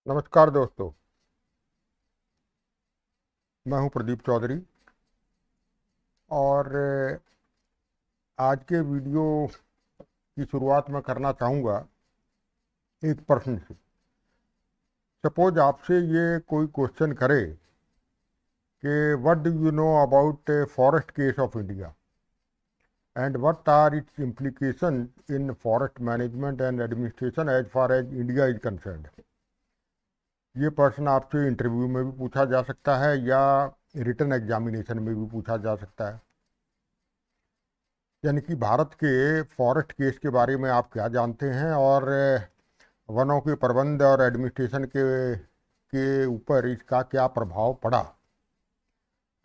नमस्कार दोस्तों। मैं हूं प्रदीप चौधरी और आज के वीडियो की शुरुआत मैं करना चाहूँगा एक प्रश्न से। सपोज आपसे ये कोई क्वेश्चन करे कि what do you know about forest case of India and what are its implication in forest management and administration as far as India is concerned. ये प्रश्न आपसे इंटरव्यू में भी पूछा जा सकता है या रिटन एग्जामिनेशन में भी पूछा जा सकता है। यानी कि भारत के फॉरेस्ट केस के बारे में आप क्या जानते हैं और वनों के प्रबंध और एडमिनिस्ट्रेशन के ऊपर इसका क्या प्रभाव पड़ा,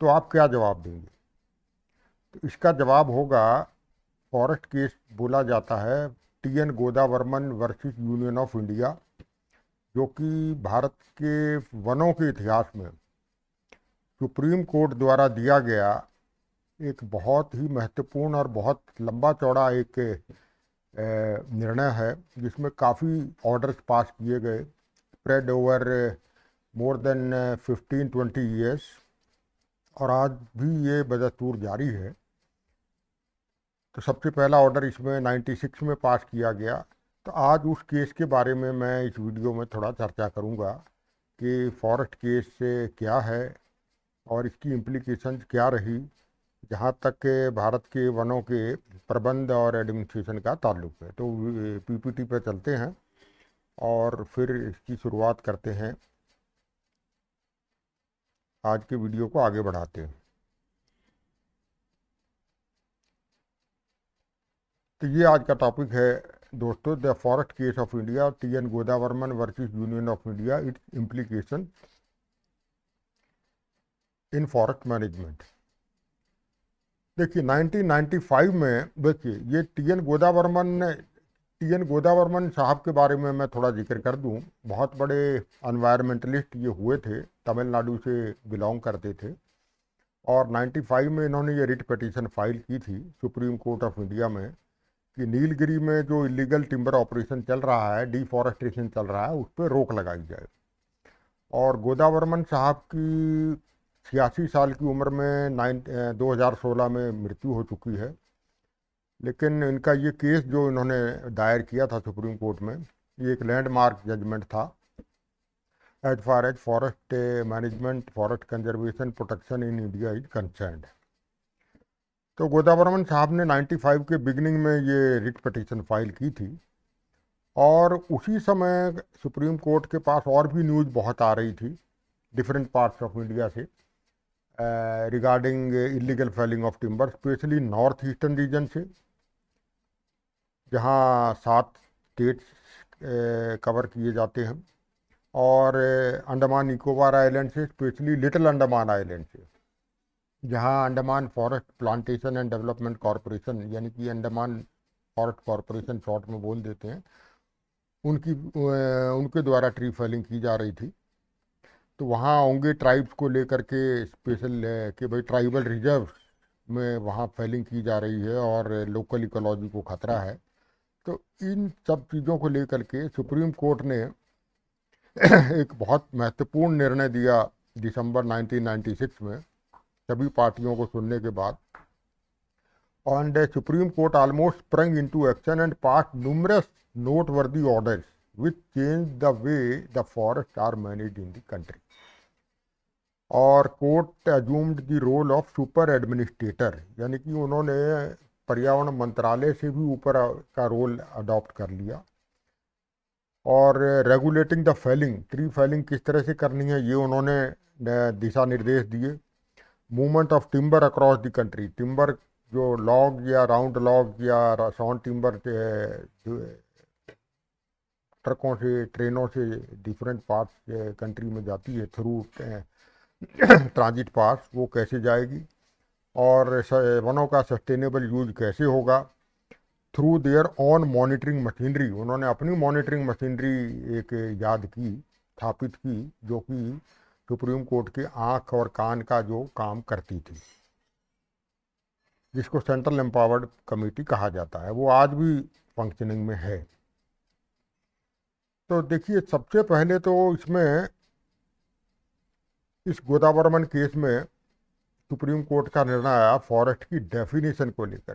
तो आप क्या जवाब देंगे? तो इसका जवाब होगा, फॉरेस्ट केस बोला जाता है T N Godavarman versus union of India, जो कि भारत के वनों के इतिहास में सुप्रीम कोर्ट द्वारा दिया गया एक बहुत ही महत्वपूर्ण और बहुत लंबा चौड़ा एक निर्णय है, जिसमें काफ़ी ऑर्डर्स पास किए गए, spread over more than 15-20 years, और आज भी ये बदस्तूर जारी है। तो सबसे पहला ऑर्डर इसमें 96 में पास किया गया। तो आज उस केस के बारे में मैं इस वीडियो में थोड़ा चर्चा करूंगा कि फॉरेस्ट केस से क्या है और इसकी इम्प्लीकेशंस क्या रही, जहाँ तक के भारत के वनों के प्रबंध और एडमिनिस्ट्रेशन का ताल्लुक है। तो पीपीटी पे चलते हैं और फिर इसकी शुरुआत करते हैं, आज के वीडियो को आगे बढ़ाते हैं। तो ये आज का टॉपिक है दोस्तों, the forest case of India, T N Godavarman versus union of India, its implication in forest management. देखिए 1995 में, देखिए ये टी एन गोदावर्मन साहब के बारे में मैं थोड़ा जिक्र कर दूं। बहुत बड़े एनवायरमेंटलिस्ट ये हुए थे, तमिलनाडु से बिलोंग करते थे, और 95 में इन्होंने ये रिट पिटीशन फाइल की थी सुप्रीम कोर्ट ऑफ इंडिया में कि नीलगिरी में जो इलीगल टिम्बर ऑपरेशन चल रहा है, डिफॉरेस्टेशन चल रहा है, उस पर रोक लगाई जाए। और गोदावर्मन साहब की 86 साल की उम्र में 2016 में मृत्यु हो चुकी है। लेकिन इनका ये केस जो इन्होंने दायर किया था सुप्रीम कोर्ट में, ये एक लैंडमार्क जजमेंट था as far as forest management, forest conservation, protection in India is concerned. तो गोदावर्मन साहब ने 95 के बिगनिंग में ये रिट पिटीशन फाइल की थी, और उसी समय सुप्रीम कोर्ट के पास और भी न्यूज़ बहुत आ रही थी डिफरेंट पार्ट्स ऑफ इंडिया से regarding illegal felling of timber, specially north eastern region से, जहाँ 7 स्टेट्स कवर किए जाते हैं, और अंडमान निकोबार आइलैंड से, स्पेशली लिटिल अंडमान आइलैंड से, जहाँ Andaman forest plantation and development corporation, यानी कि अंडमान फॉरेस्ट कॉरपोरेशन शॉर्ट में बोल देते हैं, उनके द्वारा ट्री फेलिंग की जा रही थी। तो वहाँ ओंगे ट्राइब्स को लेकर के स्पेशल कि भाई ट्राइबल रिजर्व में वहाँ फेलिंग की जा रही है और लोकल इकोलॉजी को खतरा है। तो इन सब चीज़ों को लेकर के सुप्रीम कोर्ट ने एक बहुत महत्वपूर्ण निर्णय दिया दिसंबर 1996 में, सभी पार्टियों को सुनने के बाद। And the Supreme Court almost sprung into action and passed numerous noteworthy orders which changed the way the forests are managed in the country. और court assumed the role of super administrator, यानी कि उन्होंने पर्यावरण मंत्रालय से भी ऊपर का रोल अडॉप्ट कर लिया, और regulating the felling, tree felling किस तरह से करनी है ये उन्होंने दिशा निर्देश दिए। Movement of timber across the country, timber जो लॉग या राउंड लॉग या साउंड टिम्बर ट्रकों से, ट्रेनों से डिफरेंट पार्ट्स कंट्री में जाती है थ्रू ट्रांजिट पास, वो कैसे जाएगी, और वनों का सस्टेनेबल यूज कैसे होगा through their on monitoring machinery. उन्होंने अपनी मॉनिटरिंग मशीनरी एक याद की, स्थापित की, जो कि सुप्रीम कोर्ट के आँख और कान का जो काम करती थी, जिसको सेंट्रल एम्पावर्ड कमेटी कहा जाता है, वो आज भी फंक्शनिंग में है। तो देखिए, सबसे पहले तो इसमें इस गोदावरमन केस में सुप्रीम कोर्ट का निर्णय आया फॉरेस्ट की डेफिनेशन को लेकर।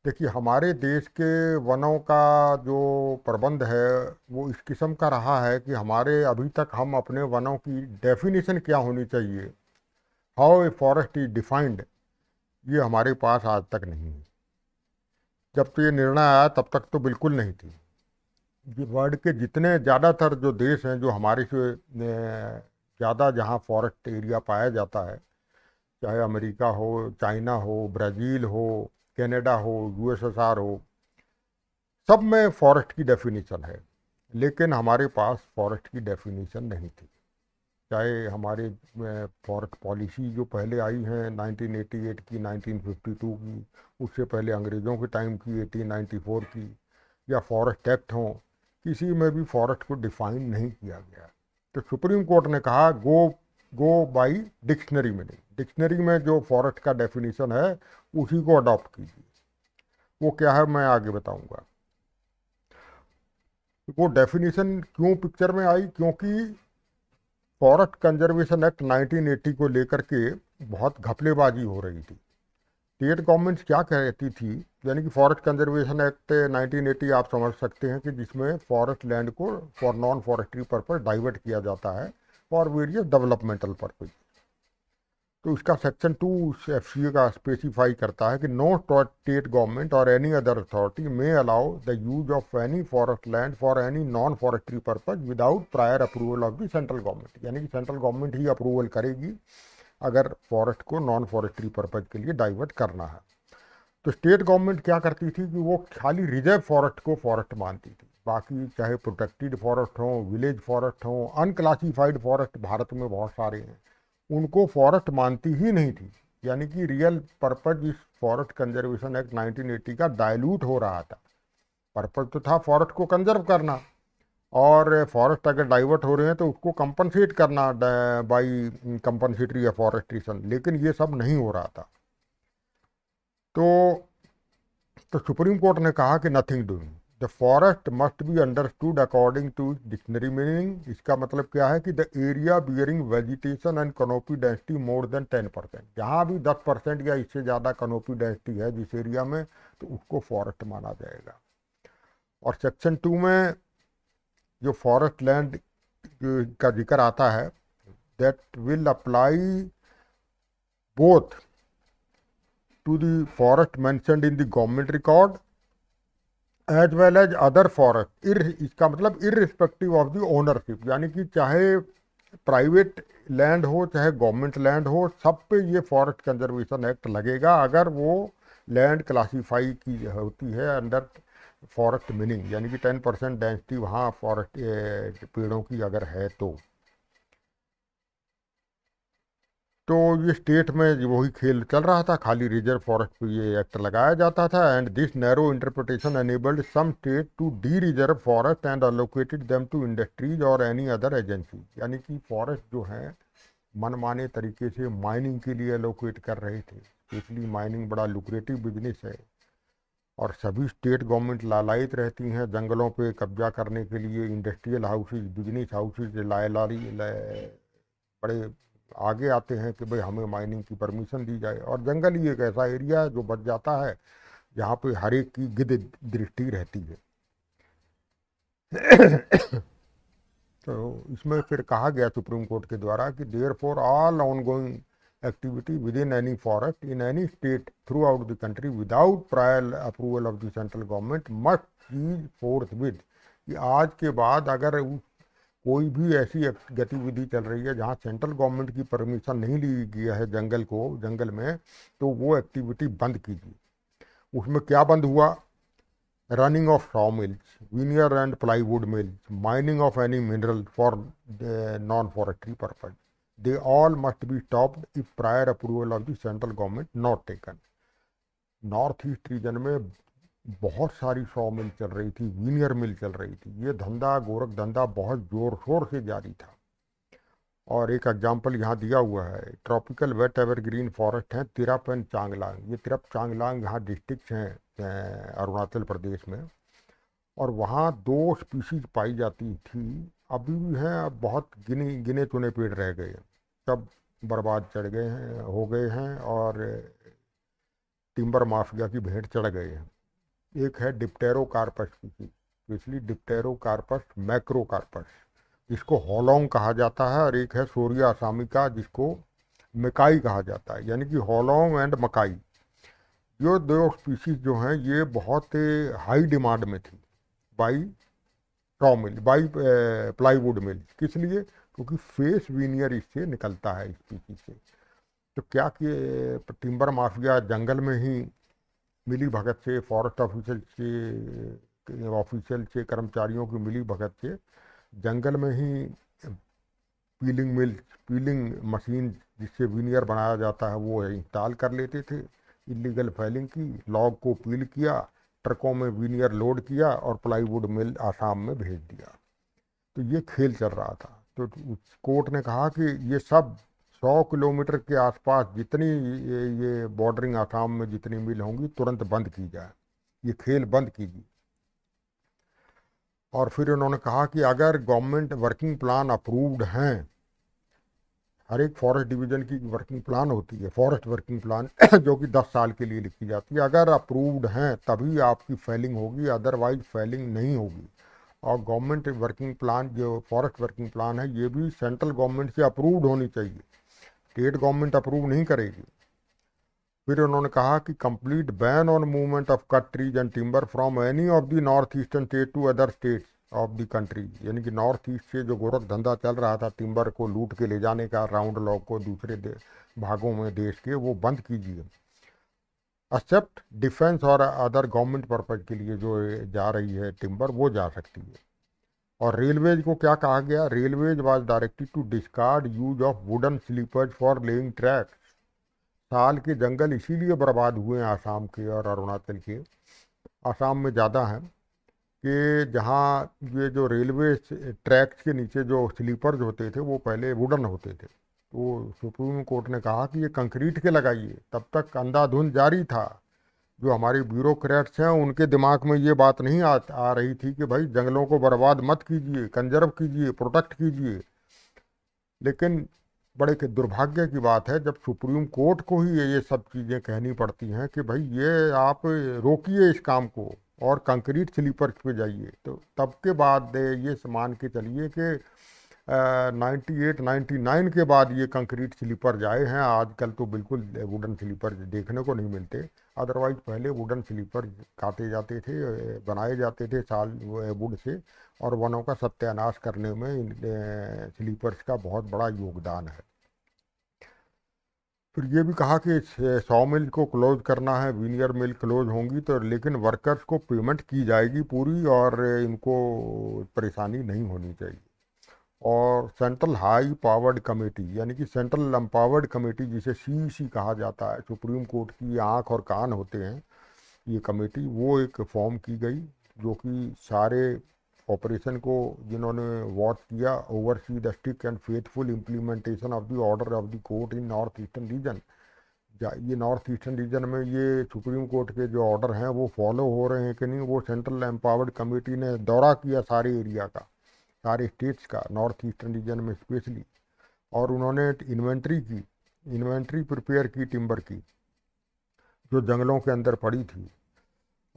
देखिए, हमारे देश के वनों का जो प्रबंध है वो इस किस्म का रहा है कि हमारे अभी तक हम अपने वनों की डेफिनेशन क्या होनी चाहिए, how a forest is defined, ये हमारे पास आज तक नहीं है। जब तो ये निर्णय आया तब तक तो बिल्कुल नहीं थी। ये वर्ल्ड के जितने ज़्यादातर जो देश हैं जो हमारे से ज़्यादा जहाँ फॉरेस्ट एरिया पाया जाता है, चाहे अमेरिका हो, चाइना हो, ब्राज़ील हो, कनाडा हो, यूएसएसआर हो, सब में फॉरेस्ट की डेफिनेशन है। लेकिन हमारे पास फॉरेस्ट की डेफिनेशन नहीं थी। चाहे हमारे फॉरेस्ट पॉलिसी जो पहले आई हैं 1988 की, 1952 की, उससे पहले अंग्रेज़ों के टाइम की 1894 की, या फॉरेस्ट एक्ट हो, किसी में भी फॉरेस्ट को डिफाइन नहीं किया गया। तो सुप्रीम कोर्ट ने कहा गो गो बाई डिक्शनरी में, नहीं, डिक्शनरी में जो फॉरेस्ट का डेफिनेशन है उसी को अडॉप्ट कीजिए। वो क्या है मैं आगे बताऊंगा। वो डेफिनेशन क्यों पिक्चर में आई, क्योंकि फॉरेस्ट कंजर्वेशन एक्ट 1980 को लेकर के बहुत घपलेबाजी हो रही थी। स्टेट गवर्नमेंट्स क्या कहती थी, यानी कि फॉरेस्ट कंजर्वेशन एक्ट 1980 आप समझ सकते हैं कि जिसमें फॉरेस्ट लैंड को for non forestry purpose divert किया जाता है फॉर वेरियस डेवलपमेंटल पर्पज। तो इसका सेक्शन 2 एफसीए का स्पेसिफाई करता है कि नो स्टेट गवर्नमेंट और any other authority may allow the use of any forest land for any non forestry purpose without prior approval of the central government. यानी कि central government ही approval करेगी अगर forest को non forestry purpose के लिए divert करना है। तो स्टेट गवर्नमेंट क्या करती थी कि वो खाली रिजर्व फॉरेस्ट को फॉरेस्ट मानती थी, बाकी चाहे प्रोटेक्टेड फॉरेस्ट हो, विलेज फॉरेस्ट हो, अनक्लासिफाइड फॉरेस्ट भारत में बहुत सारे हैं, उनको फॉरेस्ट मानती ही नहीं थी। यानी कि रियल पर्पज इस फॉरेस्ट कंजर्वेशन एक्ट 1980 का डायलूट हो रहा था। पर्पज तो था फॉरेस्ट को कंजर्व करना, और फॉरेस्ट अगर डाइवर्ट हो रहे हैं तो उसको कंपनसेट करना बाई कंपनसेटरी एफॉरेस्टेशन, लेकिन ये सब नहीं हो रहा था। तो सुप्रीम कोर्ट ने कहा कि nothing doing, the forest must be understood according to dictionary meaning. इसका मतलब क्या है कि the area bearing vegetation and canopy density more than 10%, जहाँ भी 10% या इससे ज़्यादा कनोपी डेंसिटी है जिस एरिया में, तो उसको फॉरेस्ट माना जाएगा। और सेक्शन 2 में जो फॉरेस्ट लैंड का जिक्र आता है, that will apply both to the forest mentioned in the government record as well as other forest. इसका मतलब इररिस्पेक्टिव ऑफ द ओनरशिप, यानी कि चाहे प्राइवेट लैंड हो चाहे गवर्नमेंट लैंड हो, सब पे ये फॉरेस्ट कंजर्वेशन एक्ट लगेगा अगर वो लैंड क्लासीफाई की होती है अंडर फॉरेस्ट मीनिंग, यानी कि 10% डेंसिटी वहाँ फॉरेस्ट पेड़ों की अगर है तो ये स्टेट में वही खेल चल रहा था, खाली रिजर्व फॉरेस्ट पे ये एक्ट लगाया जाता था। And this narrow interpretation enabled some state to dereserve forest and allocated them to industries और एनी अदर एजेंसी। यानी कि फॉरेस्ट जो है मनमाने तरीके से माइनिंग के लिए अलोकेट कर रहे थे, इसलिए माइनिंग बड़ा लुक्रेटिव बिजनेस है, और सभी स्टेट गवर्नमेंट लालायित रहती हैं जंगलों पे कब्जा करने के लिए। इंडस्ट्रियल हाउसेज, बिजनेस हाउसेज बड़े आगे आते हैं कि भाई हमें माइनिंग की परमिशन दी जाए, और जंगल ही एक ऐसा एरिया है जो बच जाता है जहाँ पे हर एक की गिद्ध दृष्टि रहती है। तो इसमें फिर कहा गया सुप्रीम कोर्ट के द्वारा कि therefore all ongoing activity within any forest in any state throughout the country without prior approval of the central government must cease forthwith, कि आज के बाद अगर कोई भी ऐसी गतिविधि चल रही है जहाँ सेंट्रल गवर्नमेंट की परमिशन नहीं ली गई है जंगल में, तो वो एक्टिविटी बंद कीजिए। उसमें क्या बंद हुआ, running of saw mills, veneer and plywood mills, mining of any mineral for non forestry purpose, they all must be stopped if prior approval of the central government not taken. North east region में बहुत सारी saw मिल चल रही थी, veneer मिल चल रही थी, ये धंधा गोरख धंधा बहुत जोर शोर से जारी था। और एक एग्जाम्पल यहाँ दिया हुआ है, ट्रॉपिकल वेट एवरग्रीन फॉरेस्ट हैं तिरप एंड चांगलांग, ये तिरप चांगलांग यहाँ डिस्ट्रिक्ट हैं अरुणाचल प्रदेश में, और वहाँ 2 स्पीशीज पाई जाती थी, अभी भी हैं, अब बहुत गिने चुने पेड़ रह गए हैं, सब बर्बाद चढ़ गए हैं, हो गए हैं, और टिम्बर माफिया की भेंट चढ़ गए हैं। एक है डिप्टेरोकार्पस स्पीशीज, इसलिए डिप्टेरोकार्पस मैक्रोकार्पस, जिसको होलोंग कहा जाता है, और एक है सोरिया असामिका, जिसको मकाई कहा जाता है, यानी कि होलोंग एंड मकाई। ये 2 स्पीशीज जो हैं ये बहुत हाई डिमांड में थी by saw mill, by plywood mill. किस लिए? क्योंकि फेस वीनियर इससे निकलता है स्पीशीज से। तो क्या कि टिम्बर माफिया जंगल में ही मिली भगत से, फॉरेस्ट ऑफिशियल से कर्मचारियों की मिली भगत से जंगल में ही पीलिंग मिल, पीलिंग मशीन जिससे विनियर बनाया जाता है वो इंस्टॉल कर लेते थे। इलीगल फेलिंग की, लॉग को पील किया, ट्रकों में विनियर लोड किया और प्लाईवुड मिल आसाम में भेज दिया। तो ये खेल चल रहा था। तो कोर्ट ने कहा कि ये सब 100 किलोमीटर के आसपास जितनी ये बॉर्डरिंग आसाम में जितनी मिल होंगी तुरंत बंद की जाए, ये खेल बंद कीजिए। और फिर उन्होंने कहा कि अगर गवर्नमेंट वर्किंग प्लान अप्रूव्ड हैं, हर एक फॉरेस्ट डिवीजन की वर्किंग प्लान होती है, फॉरेस्ट वर्किंग प्लान जो कि 10 साल के लिए लिखी जाती है, अगर अप्रूव्ड हैं तभी आपकी फेलिंग होगी, अदरवाइज फेलिंग नहीं होगी। और गवर्नमेंट वर्किंग प्लान, जो फॉरेस्ट वर्किंग प्लान है, ये भी सेंट्रल गवर्नमेंट से अप्रूव्ड होनी चाहिए, स्टेट गवर्नमेंट अप्रूव नहीं करेगी। फिर उन्होंने कहा कि complete ban on movement of cut trees and timber from any of the north eastern state to other states of the country, यानी कि नॉर्थ ईस्ट से जो गोरख धंधा चल रहा था टिम्बर को लूट के ले जाने का, राउंड लॉग को दूसरे भागों में देश के, वो बंद कीजिए। एक्सेप्ट डिफेंस और अदर गवर्नमेंट पर्पज के लिए जो जा रही है टिम्बर, वो जा सकती है। और रेलवेज को क्या कहा गया? Railways was directed to discard use of wooden sleepers for laying tracks. साल के जंगल इसीलिए बर्बाद हुए हैं आसाम के और अरुणाचल के, आसाम में ज़्यादा हैं, कि जहाँ ये जो रेलवे ट्रैक्स के नीचे जो स्लीपर्स होते थे वो पहले वुडन होते थे। तो सुप्रीम कोर्ट ने कहा कि ये कंक्रीट के लगाइए। तब तक अंधाधुंध जारी था। जो हमारे ब्यूरोक्रेट्स हैं उनके दिमाग में ये बात नहीं आ रही थी कि भाई जंगलों को बर्बाद मत कीजिए, कंजर्व कीजिए, प्रोटेक्ट कीजिए। लेकिन बड़े के दुर्भाग्य की बात है जब सुप्रीम कोर्ट को ही ये सब चीज़ें कहनी पड़ती हैं कि भाई ये आप रोकिए इस काम को और कंक्रीट स्लीपर्स पे जाइए। तो तब के बाद ये मान के चलिए कि 98 99 के बाद ये कंक्रीट स्लीपर आए हैं। आजकल तो बिल्कुल वुडन स्लीपर देखने को नहीं मिलते। अदरवाइज पहले वुडन स्लीपर काटे जाते थे, बनाए जाते थे साल वुड से, और वनों का सत्यानाश करने में स्लीपर्स का बहुत बड़ा योगदान है। फिर ये भी कहा कि 100 मिल को क्लोज करना है, विनियर मिल क्लोज होंगी तो, लेकिन वर्कर्स को पेमेंट की जाएगी पूरी और इनको परेशानी नहीं होनी चाहिए। और सेंट्रल हाई पावर्ड कमेटी, यानी कि सेंट्रल एम्पावर्ड कमेटी जिसे सीईसी कहा जाता है, सुप्रीम कोर्ट की आंख और कान होते हैं ये कमेटी, वो एक फॉर्म की गई जो कि सारे ऑपरेशन को जिन्होंने वॉच किया, oversee the strict and faithful implementation of the order of the court in north eastern reason. ये नॉर्थ ईस्टर्न रीजन में ये सुप्रीम कोर्ट के जो ऑर्डर हैं वो फॉलो हो रहे हैं कि नहीं, वो सेंट्रल एम्पावर्ड कमेटी ने दौरा किया सारे एरिया का, सारे स्टेट्स का, नॉर्थ ईस्टर्न रीजन में स्पेशली। और उन्होंने इन्वेंट्री की, इन्वेंट्री प्रिपेयर की टिम्बर की जो जंगलों के अंदर पड़ी थी।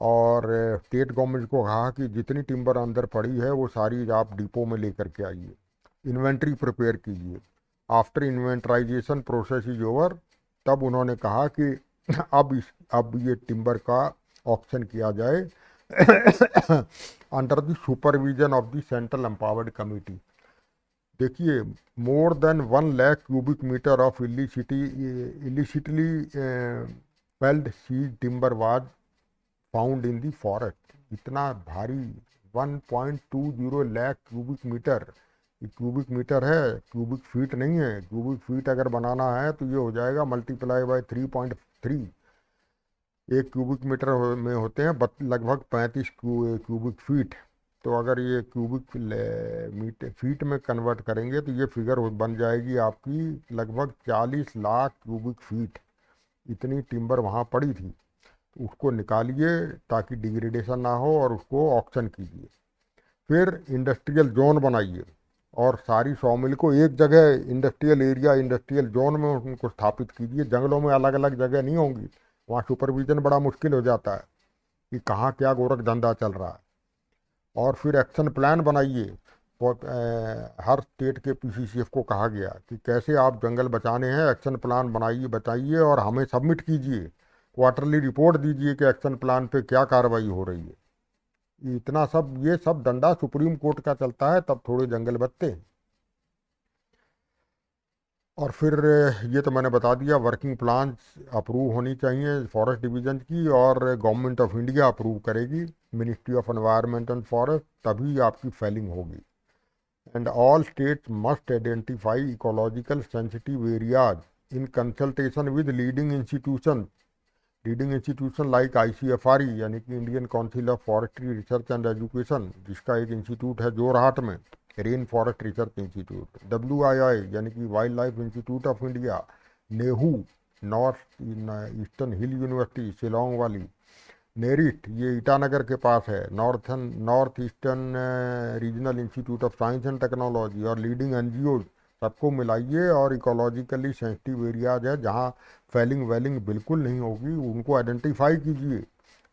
और स्टेट गवर्नमेंट को कहा कि जितनी टिम्बर अंदर पड़ी है वो सारी आप डिपो में लेकर के आइए, इन्वेंट्री प्रिपेयर कीजिए। आफ्टर इन्वेंटराइजेशन प्रोसेस इज ओवर, तब उन्होंने कहा कि अब ये टिम्बर का ऑक्शन किया जाए under the supervision of the central empowered committee. देखिए, more than 1 lakh cubic metre of illicitly felled seized timber was found in the forest. इतना भारी 1.20 लाख क्यूबिक मीटर, ये क्यूबिक मीटर है, क्यूबिक फीट नहीं है। क्यूबिक फीट अगर बनाना है तो ये हो जाएगा मल्टीप्लाई बाय 3.3। एक क्यूबिक मीटर में होते हैं लगभग 35 क्यूबिक फीट। तो अगर ये क्यूबिक मीटर फीट में कन्वर्ट करेंगे तो ये फिगर बन जाएगी आपकी लगभग 40 लाख क्यूबिक फीट। इतनी टिम्बर वहाँ पड़ी थी। तो उसको निकालिए ताकि डिग्रेडेशन ना हो और उसको ऑक्शन कीजिए। फिर इंडस्ट्रियल जोन बनाइए और सारी सॉमिल को एक जगह इंडस्ट्रियल एरिया इंडस्ट्रियल जोन में उनको स्थापित कीजिए। जंगलों में अलग अलग जगह नहीं होंगी, वहाँ सुपरविजन बड़ा मुश्किल हो जाता है कि कहाँ क्या गोरख धंधा चल रहा है। और फिर एक्शन प्लान बनाइए। हर स्टेट के पीसीसीएफ को कहा गया कि कैसे आप जंगल बचाने हैं, एक्शन प्लान बनाइए बताइए और हमें सबमिट कीजिए, क्वार्टरली रिपोर्ट दीजिए कि एक्शन प्लान पे क्या कार्रवाई हो रही है। इतना सब ये सब डंडा सुप्रीम कोर्ट का चलता है, तब थोड़े जंगल बचते हैं। और फिर ये तो मैंने बता दिया, वर्किंग प्लान अप्रूव होनी चाहिए फॉरेस्ट डिवीजन की और गवर्नमेंट ऑफ इंडिया अप्रूव करेगी, ministry of environment and forest, तभी आपकी फेलिंग होगी। And all states must identify ecological sensitive areas in consultation with leading institution like ICFRE यानी कि Indian council of forestry research and education, जिसका एक institute है जोरहाट में, rain forest research institute, WII यानी कि wild life institute of India, Nehru north eastern hill university Shillong वाली, नेरिट ये ईटानगर के पास है, north eastern regional institute of science and technology और लीडिंग एनजीओ, सबको मिलाइए और इकोलॉजिकली सेंसिटिव एरियाज है जहाँ फेलिंग वेलिंग बिल्कुल नहीं होगी उनको आइडेंटिफाई कीजिए।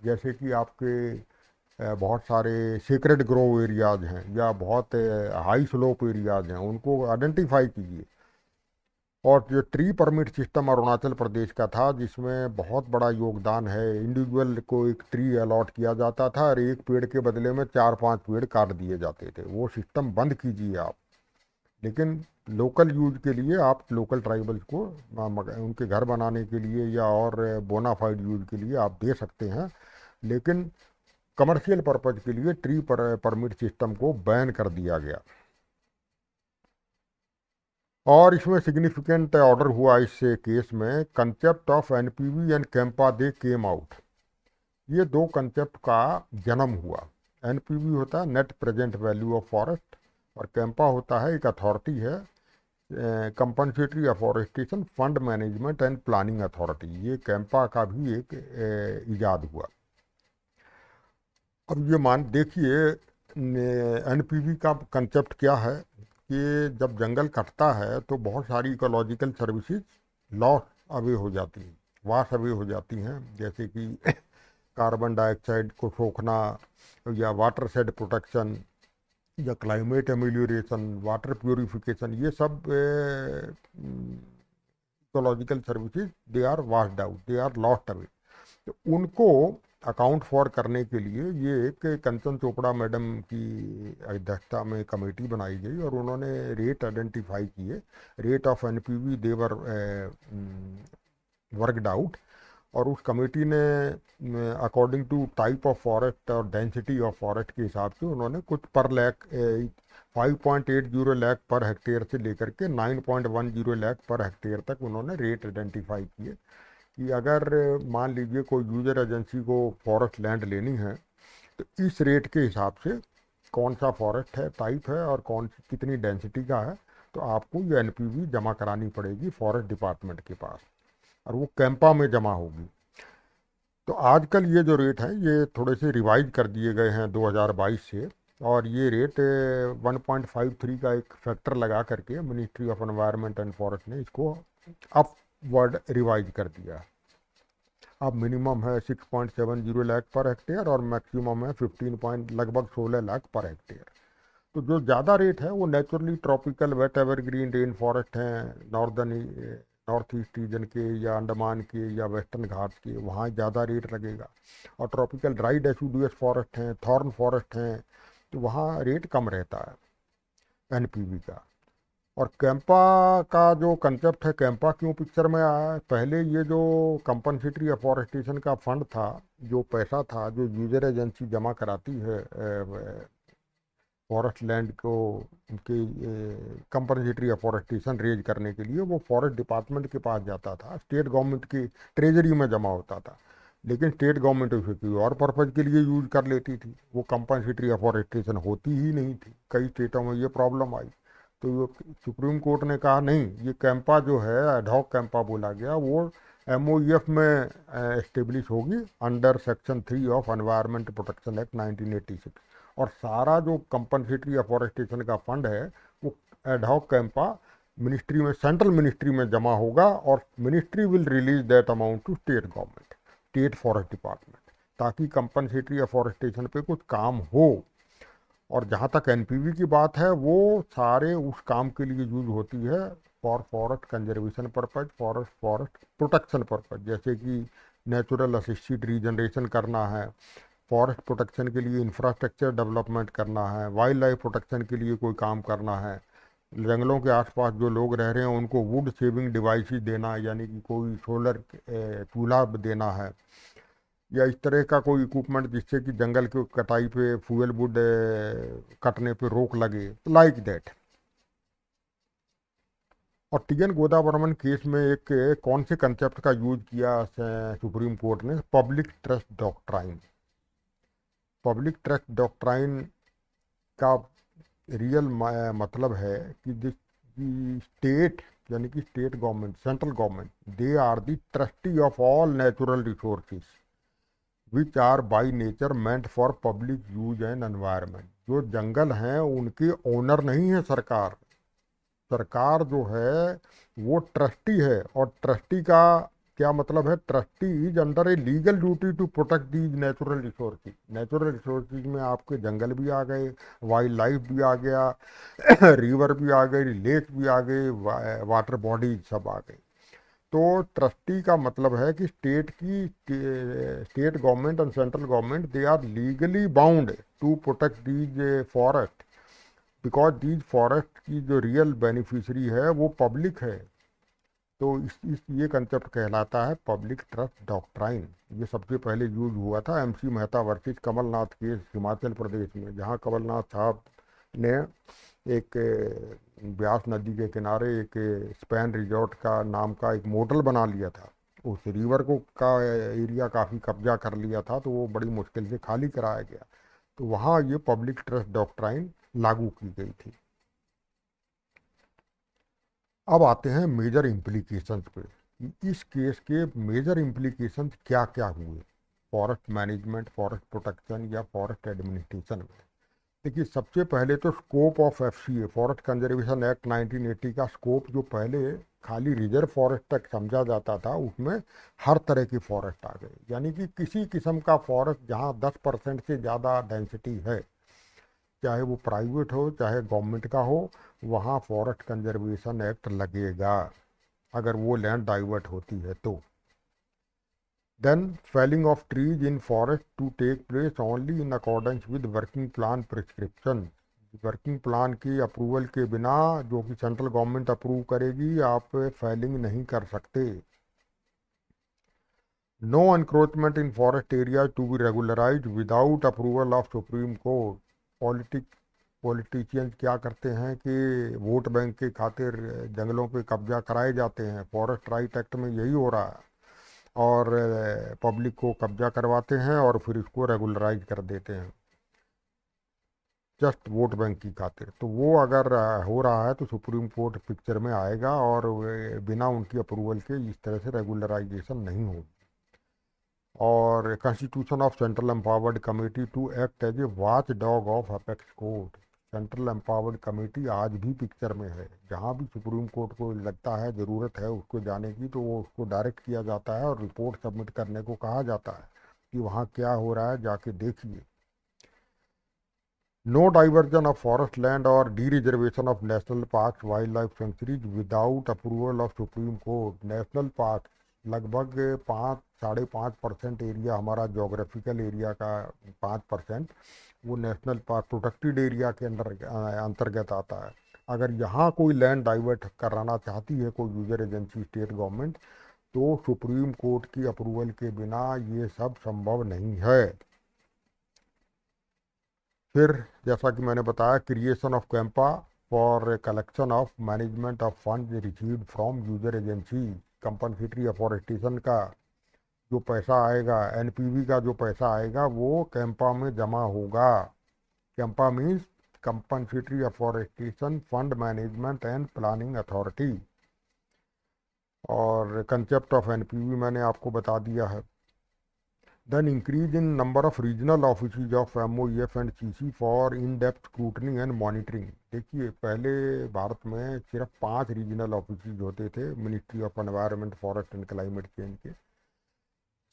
जैसे कि आपके बहुत सारे सीक्रेट ग्रोव एरियाज हैं या बहुत हाई स्लोप एरियाज हैं, उनको आइडेंटिफाई कीजिए। और जो tree permit system Arunachal Pradesh का था, जिसमें बहुत बड़ा योगदान है, इंडिविजुअल को एक ट्री अलॉट किया जाता था और एक पेड़ के बदले में 4-5 पेड़ काट दिए जाते थे, वो सिस्टम बंद कीजिए आप। लेकिन लोकल यूज के लिए आप लोकल ट्राइबल्स को उनके घर बनाने के लिए या और बोनाफाइड यूज के लिए आप दे सकते हैं, लेकिन कमर्शियल पर्पज के लिए ट्री परमिट सिस्टम को बैन कर दिया गया। और इसमें सिग्निफिकेंट ऑर्डर हुआ इस केस में, concept of NPV and Campa they came out. ये दो कंसेप्ट का जन्म हुआ। एनपीवी होता है net present value of forest और कैंपा होता है एक अथॉरिटी है, compensatory afforestation fund management and planning authority. ये कैंपा का भी एक इजाद हुआ। अब ये मान देखिए एनपीवी का कंसेप्ट क्या है कि जब जंगल कटता है तो बहुत सारी इकोलॉजिकल सर्विसेज लॉस अवे हो जाती हैं, वास अवे हो जाती हैं, जैसे कि कार्बन डाइऑक्साइड को सोखना या वाटर शेड प्रोटेक्शन या क्लाइमेट एमिलियोरेशन, वाटर प्योरिफिकेशन, ये सब ecological services they are washed out, they are lost away. तो उनको अकाउंट फॉर करने के लिए ये एक कंचन चोपड़ा मैडम की अध्यक्षता में कमेटी बनाई गई और उन्होंने रेट आइडेंटिफाई किए, rate of NPV they were worked out. और उस कमेटी ने according to type of forest और डेंसिटी ऑफ फॉरेस्ट के हिसाब से उन्होंने कुछ पर लैख 5.80 लाख पर हेक्टेयर से लेकर के 9.10 लाख पर हेक्टेयर तक उन्होंने रेट आइडेंटिफाई किए कि अगर मान लीजिए कोई यूजर एजेंसी को फॉरेस्ट लैंड लेनी है तो इस रेट के हिसाब से कौन सा फॉरेस्ट है टाइप है और कौन सी कितनी डेंसिटी का है, तो आपको ये एनपीवी जमा करानी पड़ेगी फॉरेस्ट डिपार्टमेंट के पास और वो कैंपा में जमा होगी। तो आजकल ये जो रेट है ये थोड़े से रिवाइज कर दिए गए हैं 2022 से, और ये रेट 1.53 का एक फैक्टर लगा करके ministry of environment and forest ने इसको अपवर्ड रिवाइज कर दिया। अब मिनिमम है 6.70 लाख पर हेक्टेयर और मैक्सिमम है लगभग 16 लाख पर हेक्टेयर। तो जो ज़्यादा रेट है वो naturally tropical wet evergreen rain forest हैं, नॉर्थ ईस्ट रीजन के या अंडमान के या वेस्टर्न घाट्स के, वहाँ ज़्यादा रेट लगेगा। और ट्रॉपिकल ड्राई डेसिडुअस फॉरेस्ट हैं, थॉर्न फॉरेस्ट हैं, तो वहाँ रेट कम रहता है एनपीवी का। और कैंपा का जो कंसेप्ट है, कैंपा क्यों पिक्चर में आया है, पहले ये जो कंपनसेटरी अफॉरेस्टेशन का फंड था, जो पैसा था जो यूजर एजेंसी जमा कराती है फॉरेस्ट लैंड को उनके कंपनसेटरी अफॉरेस्टेशन रेज करने के लिए, वो फॉरेस्ट डिपार्टमेंट के पास जाता था, स्टेट गवर्नमेंट की ट्रेजरी में जमा होता था। लेकिन स्टेट गवर्नमेंट उसे कोई और पर्पज़ के लिए यूज कर लेती थी, वो कंपनसेटरी अफॉरेस्टेशन होती ही नहीं थी। कई स्टेटों में ये प्रॉब्लम आई, तो सुप्रीम कोर्ट ने कहा नहीं, ये कैंपा जो है एडहॉक कैंपा बोला गया, वो MOEF में एस्टेब्लिश होगी under section 3 of environment protection act 1986। और सारा जो कंपनसेटरी अफॉरेस्टेशन का फंड है वो एडहॉक कैंपा मिनिस्ट्री में, सेंट्रल मिनिस्ट्री में जमा होगा, और ministry will release that amount to state government, state forest department, ताकि कंपनसेटरी अफॉरेस्टेशन पे कुछ काम हो। और जहाँ तक NPV की बात है, वो सारे उस काम के लिए यूज होती है for forest conservation purpose, forest protection purpose, जैसे कि नेचुरल असिस्टेड रीजनरेशन करना है, फॉरेस्ट प्रोटेक्शन के लिए इंफ्रास्ट्रक्चर डेवलपमेंट करना है, वाइल्ड लाइफ प्रोटेक्शन के लिए कोई काम करना है, जंगलों के आसपास जो लोग रह रहे हैं उनको वुड सेविंग डिवाइसेस देना, यानी कि कोई सोलर चूल्हा देना है, या इस तरह का कोई इक्विपमेंट जिससे कि जंगल की कटाई पे, फ्यूल वुड कटने पे रोक लगे, लाइक दैट। और TN गोदावरमन केस में एक कौन से कंसेप्ट का यूज किया सुप्रीम कोर्ट ने? Public trust doctrine. Public trust doctrine का रियल मतलब है कि स्टेट, यानी कि state government, central government, they are the trustee of all natural resources which are by nature meant for public use and environment. जो जंगल हैं उनके ओनर नहीं है सरकार। सरकार जो है वो ट्रस्टी है, और ट्रस्टी का क्या मतलब है? Trustee is under a legal duty to protect these natural resources. Natural resources में आपके जंगल भी आ गए, वाइल्ड लाइफ भी आ गया, रिवर भी आ गई, लेक भी आ गए, वाटर बॉडीज सब आ गई। तो ट्रस्टी का मतलब है कि state government and central government, they are legally bound to protect these forest, because these forest की जो रियल बेनिफिशरी है वो पब्लिक है। तो इस ये कंसेप्ट कहलाता है पब्लिक ट्रस्ट डॉक्ट्राइन। ये सबसे पहले यूज हुआ था MC Mehta versus Kamal Nath case, Himachal Pradesh में, जहाँ कमलनाथ साहब ने एक ब्यास नदी के किनारे एक स्पैन रिजॉर्ट का नाम का एक मोटल बना लिया था। उस रिवर को का एरिया काफ़ी कब्जा कर लिया था, तो वो बड़ी मुश्किल से खाली कराया गया। तो वहाँ ये पब्लिक ट्रस्ट डॉक्ट्राइन लागू की गई थी। अब आते हैं मेजर इम्प्लीकेशंस पे। इस केस के मेजर इम्प्लीकेशंस क्या क्या हुए फॉरेस्ट मैनेजमेंट, फॉरेस्ट प्रोटेक्शन या फॉरेस्ट एडमिनिस्ट्रेशन में। देखिए, सबसे पहले तो scope of FCA, forest conservation act 1980 का स्कोप, जो पहले खाली रिजर्व फॉरेस्ट तक समझा जाता था, उसमें हर तरह की फॉरेस्ट आ गई। यानी कि किसी किस्म का फॉरेस्ट जहाँ 10% से ज़्यादा डेंसिटी है, चाहे वो प्राइवेट हो चाहे गवर्नमेंट का हो, वहाँ फॉरेस्ट कंजर्वेशन एक्ट लगेगा, अगर वो लैंड डाइवर्ट होती है तो। Then felling of trees in forest to take place only in accordance with working plan prescription. Working plan की अप्रूवल के बिना, जो कि सेंट्रल गवर्नमेंट अप्रूव करेगी, आप फेलिंग नहीं कर सकते। No encroachment in forest area to be regularise without approval of supreme court. Politicians क्या करते हैं कि वोट बैंक के खातिर जंगलों पे कब्जा कराए जाते हैं। फॉरेस्ट राइट एक्ट में यही हो रहा है, और पब्लिक को कब्जा करवाते हैं और फिर इसको रेगुलराइज कर देते हैं जस्ट वोट बैंक की खातिर। तो वो अगर हो रहा है तो सुप्रीम कोर्ट पिक्चर में आएगा, और बिना उनकी अप्रूवल के इस तरह से रेगुलराइजेशन नहीं होगी। और constitution of central empowered committee to act as a watch dog of apex court. Central empowered committee आज भी पिक्चर में है। जहाँ भी सुप्रीम कोर्ट को लगता है ज़रूरत है उसको जाने की, तो वो उसको डायरेक्ट किया जाता है और रिपोर्ट सबमिट करने को कहा जाता है कि वहाँ क्या हो रहा है, जाके देखिए। No diversion of forest land और de reservation of national park, wild life sanctuaries without approval of supreme court. National park लगभग 5-5.5% एरिया, हमारा जोग्राफिकल एरिया का 5%, वो नेशनल पार्क प्रोटेक्टेड एरिया के अंतर्गत आता है। अगर यहाँ कोई लैंड डाइवर्ट कराना चाहती है कोई यूजर एजेंसी, स्टेट गवर्नमेंट, तो सुप्रीम कोर्ट की अप्रूवल के बिना ये सब संभव नहीं है। फिर जैसा कि मैंने बताया, creation of Campa for collection of management of fund received from user agency. Compensatory afforestation का जो पैसा आएगा, NPV का जो पैसा आएगा, वो कैंपा में जमा होगा। CAMPA means compensatory afforestation fund management and planning authority. और कंसेप्ट ऑफ एनपीवी मैंने आपको बता दिया है। Then increase in number of regional office of MOEF and CC for in depth scrutiny and monitoring. देखिए, पहले भारत में सिर्फ 5 रीजनल ऑफिस होते थे ministry of environment, forest and climate change के।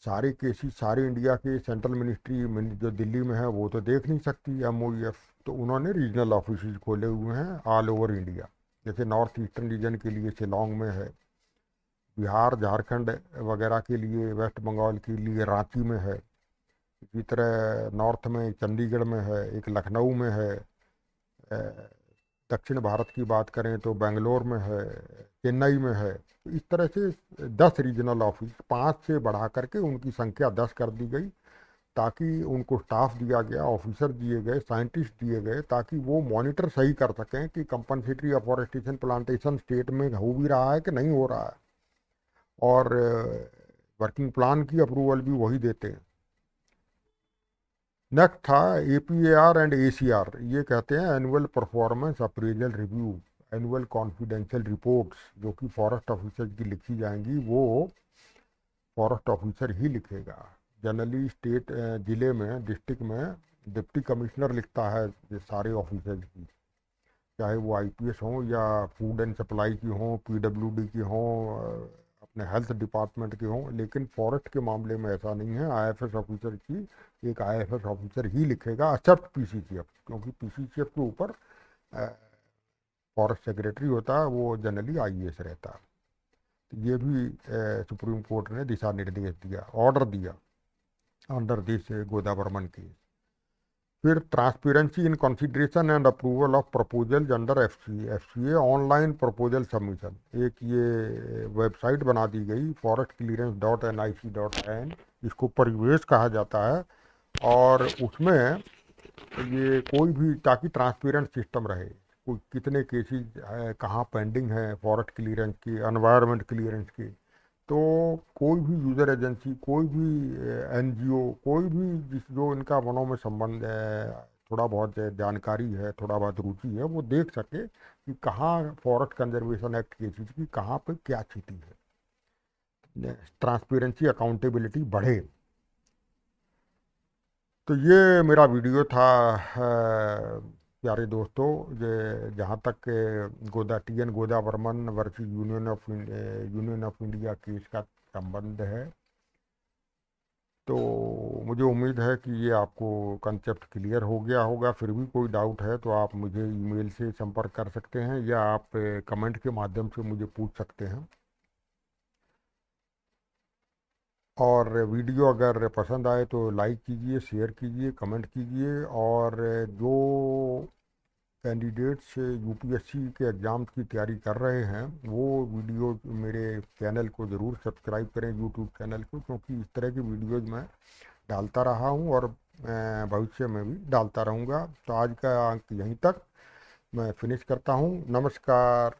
सारे केसेस सारे इंडिया के सेंट्रल मिनिस्ट्री जो दिल्ली में है वो तो देख नहीं सकती एमओईएफ, तो उन्होंने रीजनल ऑफिस खोले हुए हैं ऑल ओवर इंडिया। जैसे नॉर्थ ईस्टर्न रीजन के लिए शिलोंग में है, बिहार झारखंड वगैरह के लिए, वेस्ट बंगाल के लिए रांची में है, इसी तरह नॉर्थ में चंडीगढ़ में है, एक लखनऊ में है, दक्षिण भारत की बात करें तो बेंगलोर में है, चेन्नई में है। तो इस तरह से 10 रीजनल ऑफिस, 5 से बढ़ा करके उनकी संख्या 10 कर दी गई, ताकि उनको स्टाफ दिया गया, ऑफिसर दिए गए, साइंटिस्ट दिए गए, ताकि वो मॉनिटर सही कर सकें कि कंपनसेटरी अफॉरेस्टेशन प्लांटेशन स्टेट में हो भी रहा है कि नहीं हो रहा है, और वर्किंग प्लान की अप्रूवल भी वही देते हैं। नेक्स्ट था एपीएआर एंड एसीआर। ये कहते हैं annual performance appraisal review, annual confidential reports, जो कि फॉरेस्ट ऑफिसर की लिखी जाएंगी, वो फॉरेस्ट ऑफिसर ही लिखेगा। जनरली स्टेट ज़िले में, डिस्ट्रिक्ट में डिप्टी कमिश्नर लिखता है ये सारे ऑफिसर की, चाहे वो आईपीएस हों या फूड एंड सप्लाई की हों, पीडब्ल्यूडी की हों, अपने हेल्थ डिपार्टमेंट की हों। लेकिन फॉरेस्ट के मामले में ऐसा नहीं है, आईएफएस ऑफिसर की एक आईएफएस ऑफिसर ही लिखेगा, एक्सेप्ट पीसीसीएफ, क्योंकि पीसीसीएफ के ऊपर फॉरेस्ट सेक्रेटरी होता है, वो जनरली आईएएस रहता है। तो ये भी सुप्रीम कोर्ट ने दिशा निर्देश दिया, ऑर्डर दिया अंडर दिस गोदाबर्मन केस। फिर transparency in consideration and approval of proposals under FCA online proposal submission. एक ये वेबसाइट बना दी गई, forestclearance.nic.in, इसको परिवेश कहा जाता है, और उसमें ये कोई भी, ताकि ट्रांसपेरेंट सिस्टम रहे, कोई कितने केसेस है, कहाँ पेंडिंग है फॉरेस्ट क्लियरेंस की, एनवायरनमेंट क्लियरेंस की, तो कोई भी यूज़र एजेंसी, कोई भी एनजीओ, कोई भी जो इनका वनों में संबंध है, थोड़ा बहुत जानकारी है, थोड़ा बहुत रुचि है, वो देख सके कि कहाँ फॉरेस्ट कंजर्वेशन एक्ट केसेस की कहाँ पे क्या स्थिति है, ट्रांसपेरेंसी अकाउंटेबिलिटी बढ़े। तो ये मेरा वीडियो था प्यारे दोस्तों, ये जहाँ तक Goda T N Godavarman versus union of India case का संबंध है। तो मुझे उम्मीद है कि ये आपको कंसेप्ट क्लियर हो गया होगा। फिर भी कोई डाउट है तो आप मुझे ईमेल से संपर्क कर सकते हैं, या आप कमेंट के माध्यम से मुझे पूछ सकते हैं। और वीडियो अगर पसंद आए तो लाइक कीजिए, शेयर कीजिए, कमेंट कीजिए, और जो कैंडिडेट्स यूपीएससी के एग्ज़ाम की तैयारी कर रहे हैं वो वीडियो मेरे चैनल को ज़रूर सब्सक्राइब करें, यूट्यूब चैनल को, क्योंकि इस तरह की वीडियोज़ मैं डालता रहा हूं और भविष्य में भी डालता रहूंगा। तो आज का अंक यहीं तक मैं फिनिश करता हूं। नमस्कार।